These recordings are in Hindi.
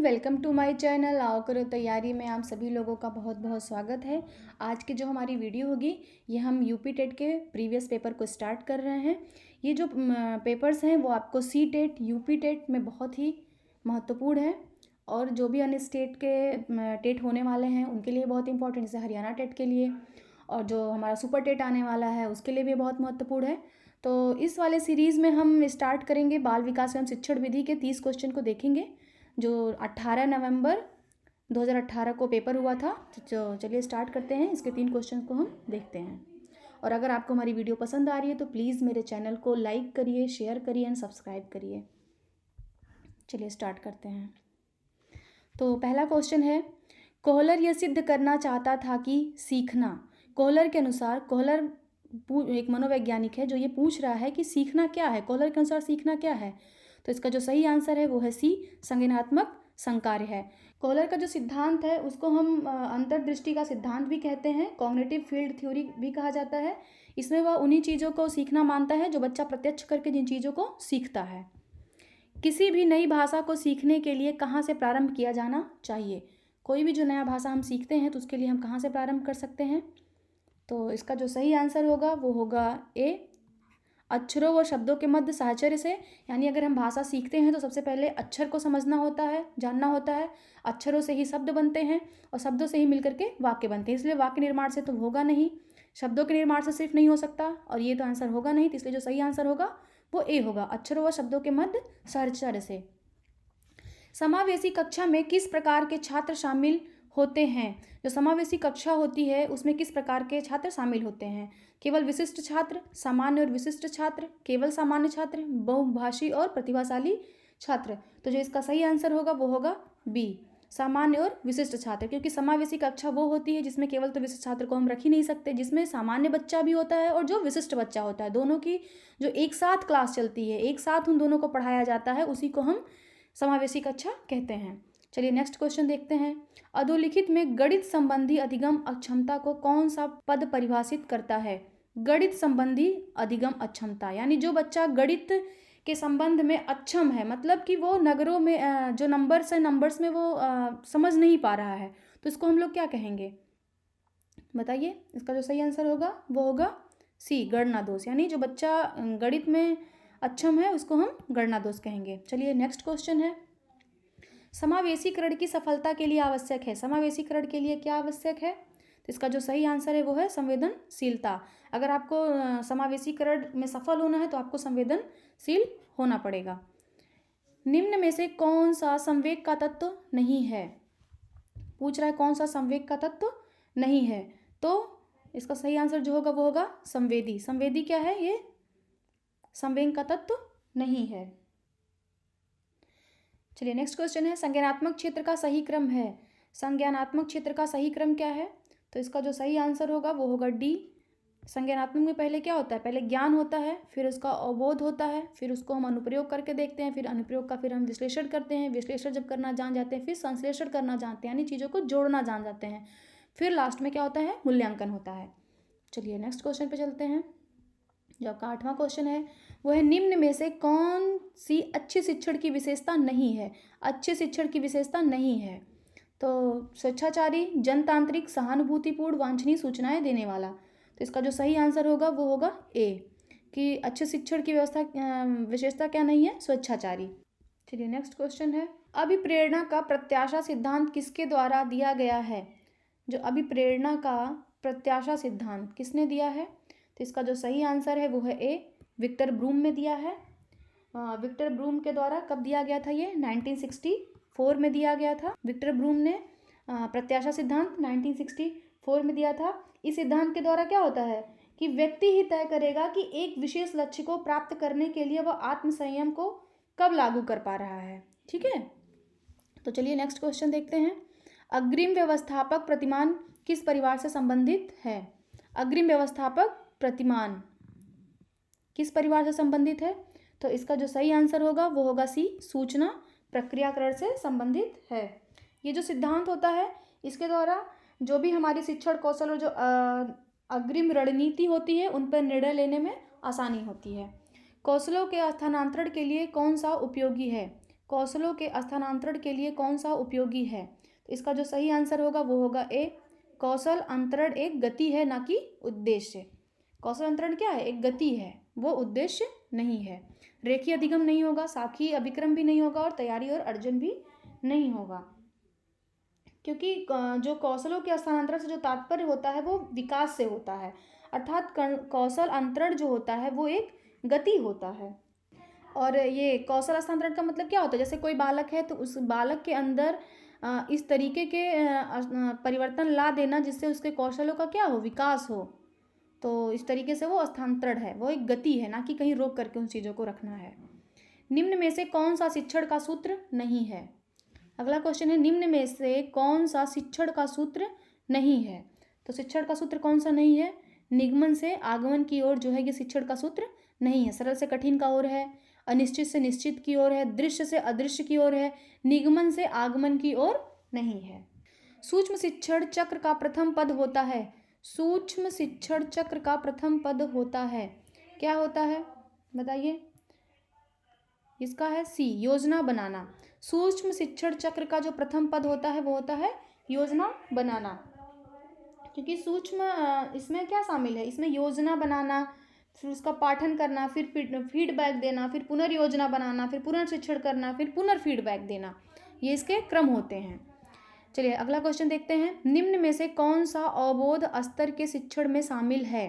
Everyone, welcome to my channel. आओ करो तैयारी में आप सभी लोगों का बहुत बहुत स्वागत है। आज की जो हमारी वीडियो होगी ये हम यूपी टेट के प्रीवियस पेपर को स्टार्ट कर रहे हैं। ये जो पेपर्स हैं वो आपको सी टेट यूपी टेट में बहुत ही महत्वपूर्ण है और जो भी अन्य स्टेट के टेट होने वाले हैं उनके लिए बहुत इंपॉर्टेंट, जैसे हरियाणा टेट के लिए और जो हमारा सुपर टेट आने वाला है उसके लिए भी बहुत महत्वपूर्ण है। तो इस वाले सीरीज़ में हम स्टार्ट करेंगे बाल विकास एवं शिक्षण विधि के 30 क्वेश्चन को देखेंगे जो 18 नवंबर 2018 को पेपर हुआ था। तो चलिए स्टार्ट करते हैं, इसके 3 क्वेश्चन को हम देखते हैं। और अगर आपको हमारी वीडियो पसंद आ रही है तो प्लीज़ मेरे चैनल को लाइक करिए, शेयर करिए एंड सब्सक्राइब करिए। चलिए स्टार्ट करते हैं। तो पहला क्वेश्चन है, कोहलर यह सिद्ध करना चाहता था कि सीखना, कोहलर के अनुसार, कोहलर एक मनोवैज्ञानिक है जो ये पूछ रहा है कि सीखना क्या है, कोहलर के अनुसार सीखना क्या है। तो इसका जो सही आंसर है वो है सी, संज्ञानात्मक संकार्य है। कोहलर का जो सिद्धांत है उसको हम अंतर्दृष्टि का सिद्धांत भी कहते हैं, कॉग्निटिव फील्ड थ्योरी भी कहा जाता है। इसमें वह उन्हीं चीज़ों को सीखना मानता है जो बच्चा प्रत्यक्ष करके जिन चीज़ों को सीखता है। किसी भी नई भाषा को सीखने के लिए कहाँ से प्रारंभ किया जाना चाहिए, कोई भी जो नया भाषा हम सीखते हैं तो उसके लिए हम कहाँ से प्रारंभ कर सकते हैं। तो इसका जो सही आंसर होगा वो होगा ए, अक्षरों व शब्दों के मध्य साहचर्य से। यानी अगर हम भाषा सीखते हैं तो सबसे पहले अक्षर को समझना होता है, जानना होता है। अक्षरों से ही शब्द बनते हैं और शब्दों से ही मिलकर के वाक्य बनते हैं, इसलिए वाक्य निर्माण से तो होगा नहीं, शब्दों के निर्माण से सिर्फ नहीं हो सकता और ये तो आंसर होगा नहीं। तो इसलिए जो सही आंसर होगा वो ए होगा, अक्षरों व शब्दों के मध्य साहचर्य से। समावेशी कक्षा में किस प्रकार के छात्र शामिल होते हैं, जो समावेशी कक्षा होती है उसमें किस प्रकार के छात्र शामिल होते हैं। केवल विशिष्ट छात्र, सामान्य और विशिष्ट छात्र, केवल सामान्य छात्र, बहुभाषी और प्रतिभाशाली छात्र। तो जो इसका सही आंसर होगा वो होगा बी, सामान्य और विशिष्ट छात्र। क्योंकि समावेशी कक्षा वो होती है जिसमें केवल तो विशिष्ट छात्र को हम रख ही नहीं सकते, जिसमें सामान्य बच्चा भी होता है और जो विशिष्ट बच्चा होता है, दोनों की जो एक साथ क्लास चलती है, एक साथ उन दोनों को पढ़ाया जाता है, उसी को हम समावेशी कक्षा कहते हैं। चलिए नेक्स्ट क्वेश्चन देखते हैं। अधोलिखित में गणित संबंधी अधिगम अक्षमता को कौन सा पद परिभाषित करता है। गणित संबंधी अधिगम अक्षमता यानी जो बच्चा गणित के संबंध में अक्षम है, मतलब कि वो नगरों में जो नंबर्स है, नंबर्स में वो समझ नहीं पा रहा है, तो इसको हम लोग क्या कहेंगे, बताइए। इसका जो सही आंसर होगा वो होगा सी, गणना दोष। यानी जो बच्चा गणित में अक्षम है उसको हम गणना दोष कहेंगे। चलिए नेक्स्ट क्वेश्चन है, समावेशीकरण की सफलता के लिए आवश्यक है, समावेशीकरण के लिए क्या आवश्यक है। तो इसका जो सही आंसर है वो है संवेदनशीलता। अगर आपको समावेशीकरण में सफल होना है तो आपको संवेदनशील होना पड़ेगा। निम्न में से कौन सा संवेग का तत्व नहीं है, पूछ रहा है कौन सा संवेग का तत्व नहीं है। तो इसका सही आंसर जो होगा वो होगा संवेदी। संवेदी क्या है, ये संवेग का तत्व नहीं है। चलिए नेक्स्ट क्वेश्चन है, संज्ञानात्मक क्षेत्र का सही क्रम है, संज्ञानात्मक क्षेत्र का सही क्रम क्या है। तो इसका जो सही आंसर होगा वो होगा डी। संज्ञानात्मक में पहले क्या होता है, पहले ज्ञान होता है, फिर उसका अवबोध होता है, फिर उसको हम अनुप्रयोग करके देखते हैं, फिर अनुप्रयोग का फिर हम विश्लेषण करते हैं, विश्लेषण जब करना जान जाते हैं फिर संश्लेषण करना जानते हैं, यानी चीज़ों को जोड़ना जान जाते हैं, फिर लास्ट में क्या होता है, मूल्यांकन होता है। चलिए नेक्स्ट क्वेश्चन पे चलते हैं। जो आपका 8वां क्वेश्चन है वो है, निम्न में से कौन सी अच्छे शिक्षण की विशेषता नहीं है, अच्छे शिक्षण की विशेषता नहीं है। तो स्वेच्छाचारी, जनतांत्रिक, सहानुभूतिपूर्ण, वांछनीय सूचनाएं देने वाला। तो इसका जो सही आंसर होगा वो होगा ए, कि अच्छे शिक्षण की व्यवस्था विशेषता क्या नहीं है, स्वेच्छाचारी। चलिए नेक्स्ट क्वेश्चन है, अभिप्रेरणा का प्रत्याशा सिद्धांत किसके द्वारा दिया गया है। जो अभिप्रेरणा का प्रत्याशा सिद्धांत किसने दिया है। तो इसका जो सही आंसर है वो है ए, विक्टर ब्रूम में दिया है। विक्टर ब्रूम के द्वारा कब दिया गया था, ये 1964 में दिया गया था। विक्टर ब्रूम ने प्रत्याशा सिद्धांत 1964 में दिया था। इस सिद्धांत के द्वारा क्या होता है कि व्यक्ति ही तय करेगा कि एक विशेष लक्ष्य को प्राप्त करने के लिए वह आत्मसंयम को कब लागू कर पा रहा है, ठीक है। तो चलिए नेक्स्ट क्वेश्चन देखते हैं, अग्रिम व्यवस्थापक प्रतिमान किस परिवार से संबंधित है। अग्रिम व्यवस्थापक प्रतिमान किस परिवार से संबंधित है। तो इसका जो सही आंसर होगा वो होगा सी, सूचना प्रक्रियाकरण से संबंधित है। ये जो सिद्धांत होता है इसके द्वारा जो भी हमारी शिक्षण कौशल और जो अग्रिम रणनीति होती है उन पर निर्णय लेने में आसानी होती है। कौशलों के स्थानांतरण के लिए कौन सा उपयोगी है, कौशलों के स्थानांतरण के लिए कौन सा उपयोगी है? तो इसका जो सही आंसर होगा वो होगा ए, कौशल अंतरण एक गति है ना कि उद्देश्य। कौशल अंतरण क्या है? एक गति है, वो उद्देश्य नहीं है। रेखीय अधिगम नहीं होगा, साखी अभिक्रम भी नहीं होगा और तैयारी और अर्जन भी नहीं होगा, क्योंकि जो कौशलों के स्थानांतरण से जो तात्पर्य होता है वो विकास से होता है, अर्थात कौशल अंतरण जो होता है वो एक गति होता है। और ये कौशल हस्तांतरण का मतलब क्या होता है? जैसे कोई बालक है तो उस बालक के अंदर इस तरीके के परिवर्तन ला देना जिससे उसके कौशलों का क्या हो? विकास हो। तो इस तरीके से वो स्थानांतरण है, वो एक गति है, ना कि कहीं रोक करके उन चीज़ों को रखना है। निम्न में से कौन सा शिक्षण का सूत्र नहीं है? अगला क्वेश्चन है, निम्न में से कौन सा शिक्षण का सूत्र नहीं है? तो शिक्षण का सूत्र कौन सा नहीं है? निगमन से आगमन की ओर जो है ये शिक्षण का सूत्र नहीं है। सरल से कठिन का ओर है, अनिश्चित से निश्चित की ओर है, दृश्य से अदृश्य की ओर है, निगमन से आगमन की ओर नहीं है। सूक्ष्म शिक्षण चक्र का प्रथम पद होता है। सूक्ष्म शिक्षण चक्र का प्रथम पद होता है, क्या होता है बताइए? इसका है सी, योजना बनाना। सूक्ष्म शिक्षण चक्र का जो प्रथम पद होता है वो होता है योजना बनाना, क्योंकि सूक्ष्म इसमें क्या शामिल है? इसमें योजना बनाना, फिर उसका पाठन करना, फिर फीडबैक देना, फिर पुनर्योजना बनाना, फिर पुनर्शिक्षण करना, फिर पुनर्फीडबैक देना, ये इसके क्रम होते हैं। चलिए अगला क्वेश्चन देखते हैं, निम्न में से कौन सा अवबोध स्तर के शिक्षण में शामिल है?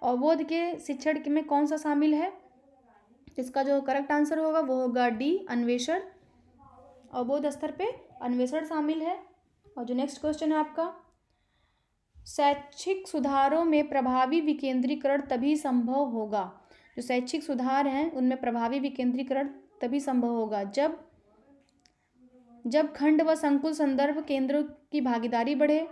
अवबोध के शिक्षण में कौन सा शामिल है? इसका जो करेक्ट आंसर होगा वो होगा डी, अन्वेषण। अवबोध स्तर पे अन्वेषण शामिल है। और जो नेक्स्ट क्वेश्चन है आपका, शैक्षिक सुधारों में प्रभावी विकेंद्रीकरण तभी संभव होगा। जो शैक्षिक सुधार हैं उनमें प्रभावी विकेंद्रीकरण तभी संभव होगा जब खंड व संकुल संदर्भ केंद्रों की भागीदारी बढ़े,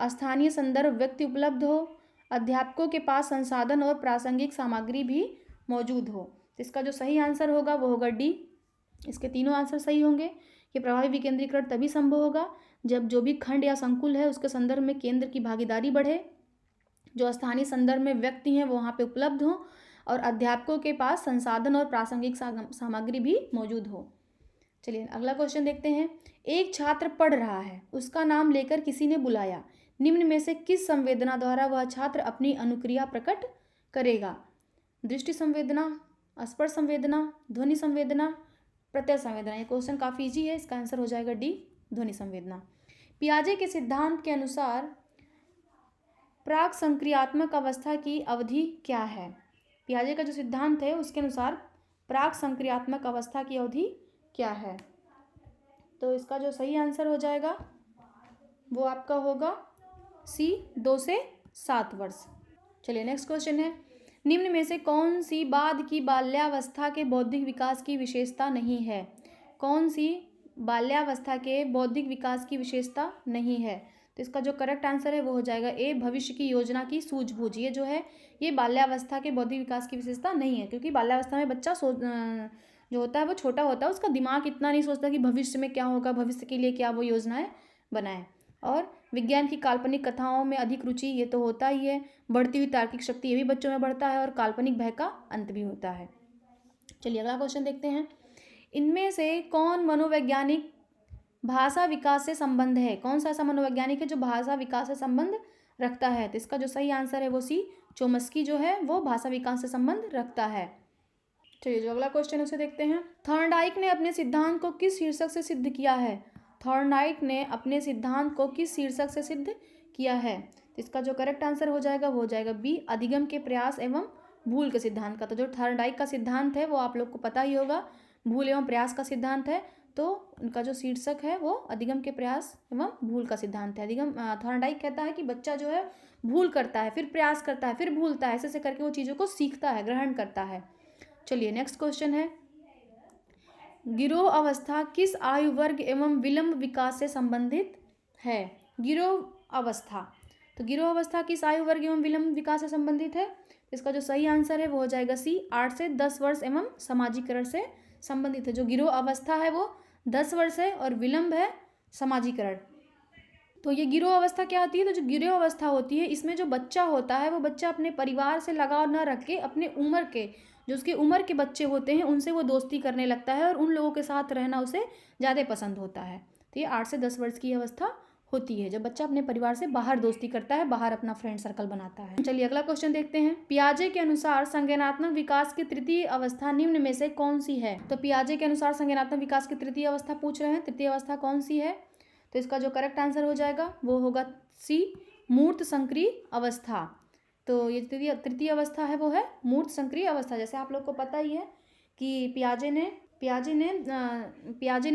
स्थानीय संदर्भ व्यक्ति उपलब्ध हो, अध्यापकों के पास संसाधन और प्रासंगिक सामग्री भी मौजूद हो। तो इसका जो सही आंसर होगा वो होगा डी। इसके तीनों आंसर सही होंगे कि प्रभावी विकेंद्रीकरण तभी संभव होगा जब जो भी खंड या संकुल है उसके संदर्भ में केंद्र की भागीदारी बढ़े, जो स्थानीय संदर्भ में व्यक्ति हैं वो वहाँ पे उपलब्ध हों और अध्यापकों के पास संसाधन और प्रासंगिक सामग्री भी मौजूद हो। चलिए अगला क्वेश्चन देखते हैं, एक छात्र पढ़ रहा है, उसका नाम लेकर किसी ने बुलाया, निम्न में से किस संवेदना द्वारा वह छात्र अपनी अनुक्रिया प्रकट करेगा? दृष्टि संवेदना, स्पर्श संवेदना, ध्वनि संवेदना, प्रत्यय संवेदना। ये क्वेश्चन काफ़ी इजी है, इसका आंसर हो जाएगा डी, ध्वनि संवेदना। पियाजे के सिद्धांत के अनुसार प्राक संक्रियात्मक अवस्था की अवधि क्या है? पियाजे का जो सिद्धांत है उसके अनुसार प्राक संक्रियात्मक अवस्था की अवधि क्या है? तो इसका जो सही आंसर हो जाएगा वो आपका होगा सी, 2 से 7 वर्ष। चलिए नेक्स्ट क्वेश्चन है, निम्न में से कौन सी बाद की बाल्यावस्था के बौद्धिक विकास की विशेषता नहीं है? कौन सी बाल्यावस्था के बौद्धिक विकास की विशेषता नहीं है? तो इसका जो करेक्ट आंसर है वो हो जाएगा ए, भविष्य की योजना की सूझबूझ। ये जो है ये बाल्यावस्था के बौद्धिक विकास की विशेषता नहीं है, क्योंकि बाल्यावस्था में बच्चा जो होता है वो छोटा होता है, उसका दिमाग इतना नहीं सोचता कि भविष्य में क्या होगा, भविष्य के लिए क्या वो योजनाएं बनाए। और विज्ञान की काल्पनिक कथाओं में अधिक रुचि, ये तो होता ही है। बढ़ती हुई तार्किक शक्ति ये भी बच्चों में बढ़ता है और काल्पनिक भय का अंत भी होता है। चलिए अगला क्वेश्चन देखते हैं, इनमें से कौन मनोवैज्ञानिक भाषा विकास से संबंध है? कौन सा ऐसा मनोवैज्ञानिक है जो भाषा विकास से संबंध रखता है? तो इसका जो सही आंसर है वो सी, चोम्स्की जो है वो भाषा विकास से संबंध रखता है। चलिए जो अगला क्वेश्चन है उसे देखते हैं, थॉर्नडाइक ने अपने सिद्धांत को किस शीर्षक से सिद्ध किया है? थॉर्नडाइक ने अपने सिद्धांत को किस शीर्षक से सिद्ध किया है? इसका जो करेक्ट आंसर हो जाएगा वो हो जाएगा बी, अधिगम के प्रयास एवं भूल के सिद्धांत का। तो जो थॉर्नडाइक का सिद्धांत है वो आप लोग को पता ही होगा, भूल एवं प्रयास का सिद्धांत है। तो उनका जो शीर्षक है वो अधिगम के प्रयास एवं भूल का सिद्धांत है। अधिगम थॉर्नडाइक कहता है कि बच्चा जो है भूल करता है, फिर प्रयास करता है, फिर भूलता है, ऐसे ऐसे करके वो चीज़ों को सीखता है, ग्रहण करता है। चलिए नेक्स्ट क्वेश्चन है, गिरोह अवस्था किस आयु वर्ग एवं विलंब विकास से संबंधित है? गिरोह अवस्था, तो गिरोह अवस्था किस आयु वर्ग एवं विलंब विकास से संबंधित है? इसका जो सही आंसर है वो हो जाएगा सी, 8 से 10 वर्ष एवं सामाजिकरण से संबंधित है। जो गिरोह अवस्था है वो 10 वर्ष है और विलंब है सामाजिकरण। तो ये गिरोह अवस्था क्या होती है? तो जो गिरोह अवस्था होती है इसमें जो बच्चा होता है वो बच्चा अपने परिवार से लगाव न रख के अपने उम्र के जो उसकी उम्र के बच्चे होते हैं उनसे वो दोस्ती करने लगता है और उन लोगों के साथ रहना उसे ज़्यादा पसंद होता है। तो ये 8 से 10 वर्ष की अवस्था होती है जब बच्चा अपने परिवार से बाहर दोस्ती करता है, बाहर अपना फ्रेंड सर्कल बनाता है। चलिए अगला क्वेश्चन देखते हैं। पियाजे के अनुसार संज्ञानात्मक विकास की तृतीय अवस्था निम्न में से कौन सी है? तो पियाजे के अनुसार संज्ञानात्मक विकास की तृतीय अवस्था पूछ रहे हैं, तृतीय अवस्था कौन सी है? तो इसका जो करेक्ट आंसर हो जाएगा वो होगा सी, मूर्त संक्रिय अवस्था। तो ये तृतीय अवस्था है वो है मूर्त संक्रिय अवस्था। जैसे आप लोग को पता ही है कि पियाजे ने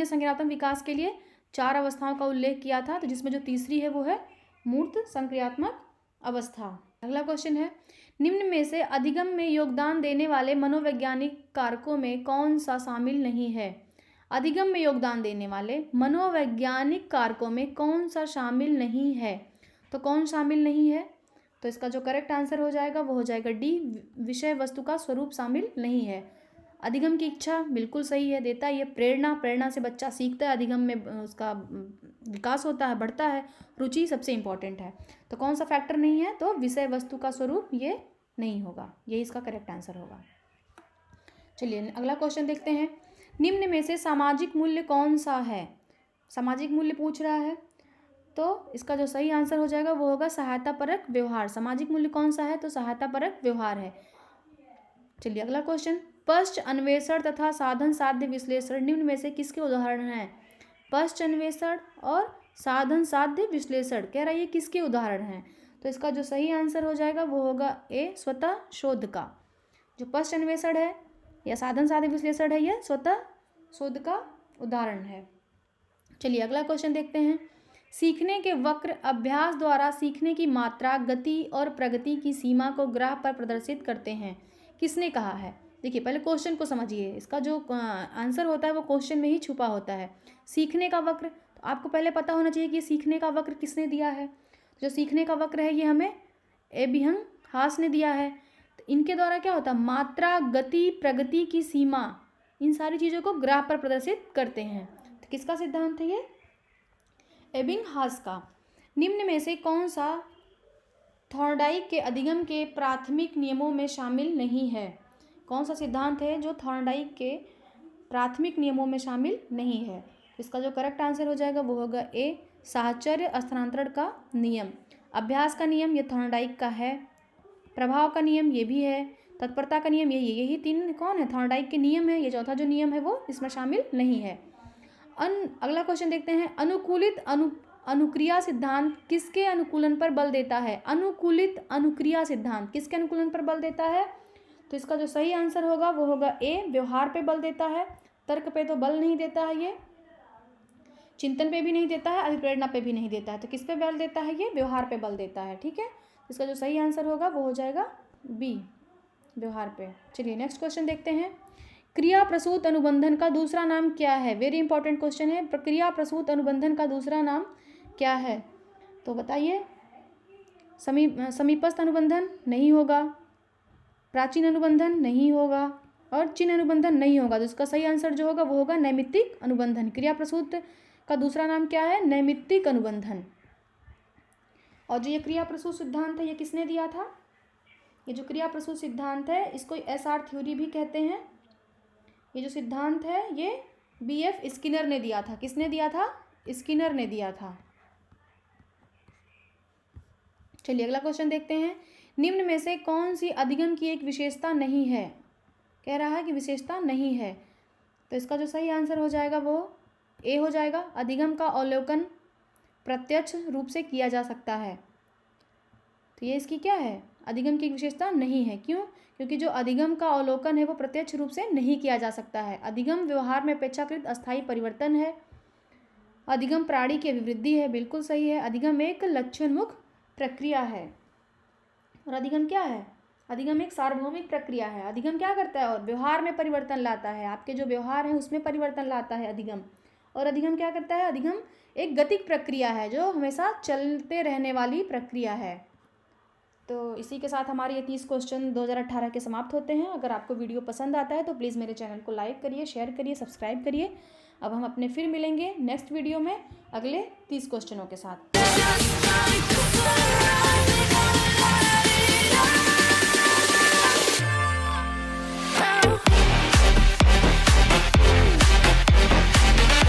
संज्ञानात्मक विकास के लिए 4 अवस्थाओं का उल्लेख किया था, तो जिसमें जो तीसरी है वो है मूर्त संक्रियात्मक अवस्था। अगला क्वेश्चन है, निम्न में से अधिगम में योगदान देने वाले मनोवैज्ञानिक कारकों में कौन सा शामिल नहीं है? अधिगम में योगदान देने वाले मनोवैज्ञानिक कारकों में कौन सा शामिल नहीं है? तो कौन शामिल नहीं है? तो इसका जो करेक्ट आंसर हो जाएगा वो हो जाएगा डी, विषय वस्तु का स्वरूप शामिल नहीं है। अधिगम की इच्छा बिल्कुल सही है, देता है ये प्रेरणा से बच्चा सीखता है, अधिगम में उसका विकास होता है, बढ़ता है, रुचि सबसे इम्पॉर्टेंट है। तो कौन सा फैक्टर नहीं है? तो विषय वस्तु का स्वरूप ये नहीं होगा, यही इसका करेक्ट आंसर होगा। चलिए अगला क्वेश्चन देखते हैं। निम्न में से सामाजिक मूल्य कौन सा है? सामाजिक मूल्य पूछ रहा है, तो इसका जो सही आंसर हो जाएगा वो होगा सहायतापरक व्यवहार। सामाजिक मूल्य कौन सा है? तो सहायतापरक व्यवहार है। चलिए अगला क्वेश्चन, पश्च अन्वेषण तथा साधन साध्य विश्लेषण निम्न में से किसके उदाहरण हैं? पश्च अन्वेषण और साधन साध्य विश्लेषण कह रहा है ये किसके उदाहरण हैं? तो इसका जो सही आंसर हो जाएगा वो होगा ए, स्वतः शोध का। जो पश्च अन्वेषण है या साधन साध्य विश्लेषण है यह स्वतः शोध का उदाहरण है। चलिए अगला क्वेश्चन देखते हैं। सीखने के वक्र अभ्यास द्वारा सीखने की मात्रा, गति और प्रगति की सीमा को ग्राफ पर प्रदर्शित करते हैं, किसने कहा है? देखिए पहले क्वेश्चन को समझिए, इसका जो आंसर होता है वो क्वेश्चन में ही छुपा होता है। सीखने का वक्र, तो आपको पहले पता होना चाहिए कि सीखने का वक्र किसने दिया है। जो सीखने का वक्र है ये हमें एबिंगहास ने दिया है। तो इनके द्वारा क्या होता है? मात्रा, गति, प्रगति की सीमा, इन सारी चीज़ों को ग्राफ पर प्रदर्शित करते हैं। तो किसका सिद्धांत है ये? एबिंगहास का। निम्न में से कौन सा थॉर्नडाइक के अधिगम के प्राथमिक नियमों में शामिल नहीं है? कौन सा सिद्धांत है जो थॉर्नडाइक के प्राथमिक नियमों में शामिल नहीं है? इसका जो करेक्ट आंसर हो जाएगा वो होगा ए, साहचर्य स्थानांतरण का नियम। अभ्यास का नियम ये थॉर्नडाइक का है, प्रभाव का नियम ये भी है, तत्परता का नियम यही 3 कौन है? थॉर्नडाइक के नियम है। ये चौथा जो नियम है वो इसमें शामिल नहीं है। अगला क्वेश्चन देखते हैं। अनुकूलित अनुक्रिया सिद्धांत किसके अनुकूलन पर बल देता है? अनुकूलित अनुक्रिया सिद्धांत किसके अनुकूलन पर बल देता है? तो इसका जो सही आंसर होगा वो होगा ए, व्यवहार पे बल देता है। तर्क पे तो बल नहीं देता है, ये चिंतन पे भी नहीं देता है, अभिप्रेरणा पे भी नहीं देता है। तो किस पे बल देता है? ये व्यवहार पे बल देता है। ठीक है, इसका जो सही आंसर होगा वो हो जाएगा बी, व्यवहार पे। चलिए नेक्स्ट क्वेश्चन देखते हैं। क्रिया प्रसूत अनुबंधन का दूसरा नाम क्या है? वेरी इंपॉर्टेंट क्वेश्चन है। क्रिया प्रसूत अनुबंधन का दूसरा नाम क्या है? तो बताइए। समीपस्थ अनुबंधन नहीं होगा, प्राचीन अनुबंधन नहीं होगा और चिन्ह अनुबंधन नहीं होगा। तो इसका सही आंसर जो होगा वो होगा नैमित्तिक अनुबंधन। क्रिया प्रसूत का दूसरा नाम क्या है? नैमित्तिक अनुबंधन। और जो ये क्रिया प्रसूत सिद्धांत है ये किसने दिया था? ये जो क्रिया प्रसूत सिद्धांत है इसको एसआर थ्योरी भी कहते हैं। ये जो सिद्धांत है ये बीएफ स्किनर ने दिया था। किसने दिया था? स्किनर ने दिया था। चलिए अगला क्वेश्चन देखते हैं। निम्न में से कौन सी अधिगम की एक विशेषता नहीं है? कह रहा है कि विशेषता नहीं है। तो इसका जो सही आंसर हो जाएगा वो ए हो जाएगा। अधिगम का अवलोकन प्रत्यक्ष रूप से किया जा सकता है। तो ये इसकी क्या है? अधिगम की एक विशेषता नहीं है। क्यों? क्योंकि जो अधिगम का अवलोकन है वो प्रत्यक्ष रूप से नहीं किया जा सकता है। अधिगम व्यवहार में अपेक्षाकृत अस्थायी परिवर्तन है। अधिगम प्राणी की अभिवृद्धि है, बिल्कुल सही है। अधिगम एक लक्ष्योन्मुख प्रक्रिया है। और अधिगम क्या है? अधिगम एक सार्वभौमिक प्रक्रिया है। अधिगम क्या करता है? और व्यवहार में परिवर्तन लाता है। आपके जो व्यवहार है उसमें परिवर्तन लाता है अधिगम। और अधिगम क्या करता है? अधिगम एक गतिक प्रक्रिया है जो हमेशा चलते रहने वाली प्रक्रिया है। तो इसी के साथ हमारे ये 30 क्वेश्चन 2018 के समाप्त होते हैं। अगर आपको वीडियो पसंद आता है तो प्लीज़ मेरे चैनल को लाइक करिए, शेयर करिए, सब्सक्राइब करिए। अब हम अपने फिर मिलेंगे नेक्स्ट वीडियो में अगले 30 क्वेश्चनों के साथ।